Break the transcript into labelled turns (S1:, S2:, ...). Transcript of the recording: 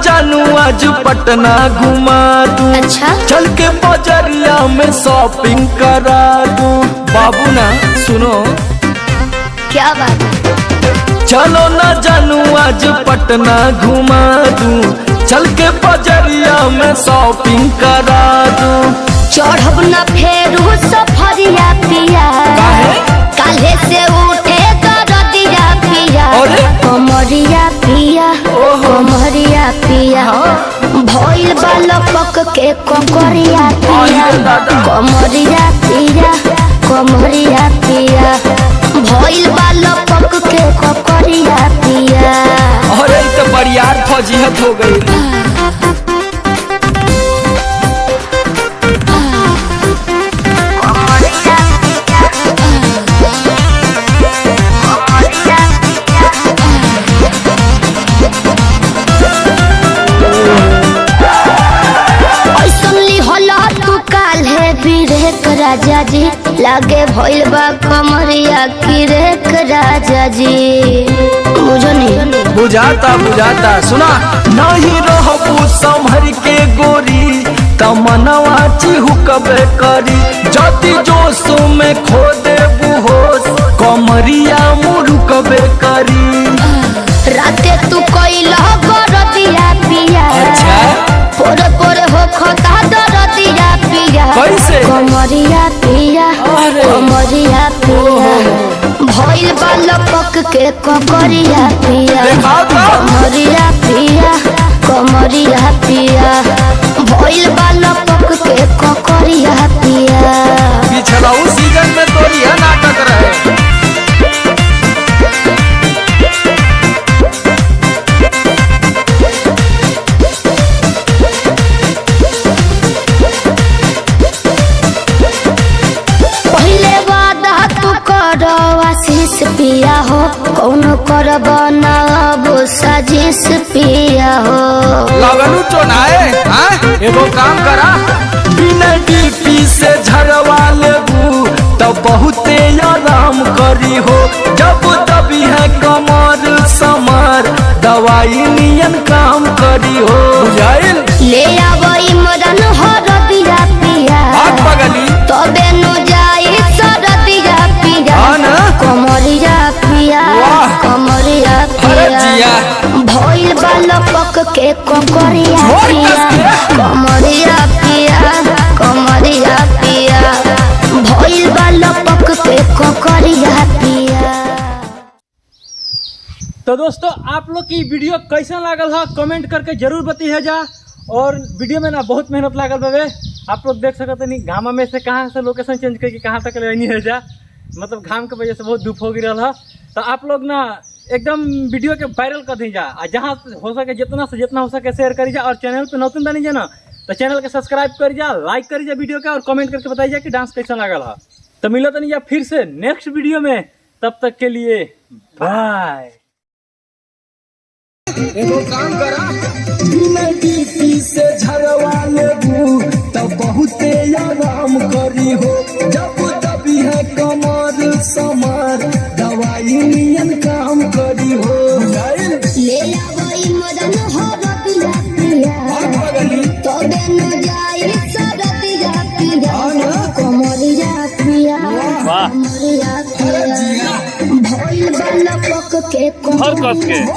S1: जानू आज पटना घुमा दूं।
S2: अच्छा
S1: चल के बजरिया में शॉपिंग करा दूं। बाबू ना सुनो
S2: क्या बात है।
S1: चलो ना जानू आज पटना घुमा दूं। चल के बजरिया में शॉपिंग करा दूं।
S2: चढ़ब न फेरू सफरिया पिया, काले से उठे दरदिया पिया। कमरिया पिया कमरिया पिया, भइल बालक के ककरिया पिया। कमरिया पिया कमरिया पिया, भइल बालक के ककरिया पिया।
S1: अरे तो बरियार फजीहत हो गई। राजा जी लागे भइल बा कमरिया की रेख राजा जी। बुझो नहीं बुझाता बुझाता सुना नहीं रहबू संभर के गोरी तमनवा चिहुकबे करी। जति जोश में खो देबू होश कमरिया मुरुकबे करी।
S2: राते तू कइला गरदिया पिया, पोरे पोरे हो खता दरदिया पिया।
S1: कैसे
S2: कमरिया पिया कमरिया पिया, भइल बालक के ककरिया पिया। कमरिया पिया कमरिया पिया, भइल बालक के ककरिया पिया।
S1: पिछला उस सीजन में तोरी है नाटक रहे।
S2: आशीष पिया हो कौन करब अब साजिश पिया हो।
S1: लगनू चोनाए एगो काम करा बिना डीपी से झरवा लेबू तो बहुते आराम करी हो। जब दबी है कमर समर दवाई नियन काम करी हो। बुझाइल
S2: ले आवई मदन हरदिया पिया,
S1: पगली
S2: तबे नु जाई सरदिया पिया। कमरिया पिया कमरिया पिया, भइल बालक के ककरिया पिया। कमरिया पिया कमरिया पिया, भइल बालक के ककरिया पिया।
S3: तो दोस्तों आप लोग की वीडियो कैसा लागल है कमेंट करके जरूर बताइए जा। और वीडियो में ना बहुत मेहनत लागल बाबे, आप लोग देख सकते नहीं घामा में से कहाँ से लोकेशन चेंज करके कहाँ तक लेनी है जा। मतलब घाम के वजह से बहुत धूप हो गई रहा। तो आप लोग ना एकदम वीडियो के वायरल कर दी जा, जहाँ हो सके जितना से जितना हो सके शेयर करी जा। और चैनल पे नौतन बनी जा ना तो चैनल के सब्सक्राइब कर जा, लाइक करी जा वीडियो के, और कमेंट करके बताइए जा कि डांस कैसा लागल है। तो मिलो तो नहीं जा फिर से नेक्स्ट वीडियो में, तब तक के लिए बाय।
S1: एगो काम करा बिना डीपी से झरवा लेबू तो बहुते आराम करी हो। जब दबी है कमर समर दवाई नियन काम करी हो।
S2: ले आवई मदन हरदिया पिया, तबे न जाई सरदिया पिया। कमरिया पिया कमरिया पिया, भइल बालक के ककरिया पिया।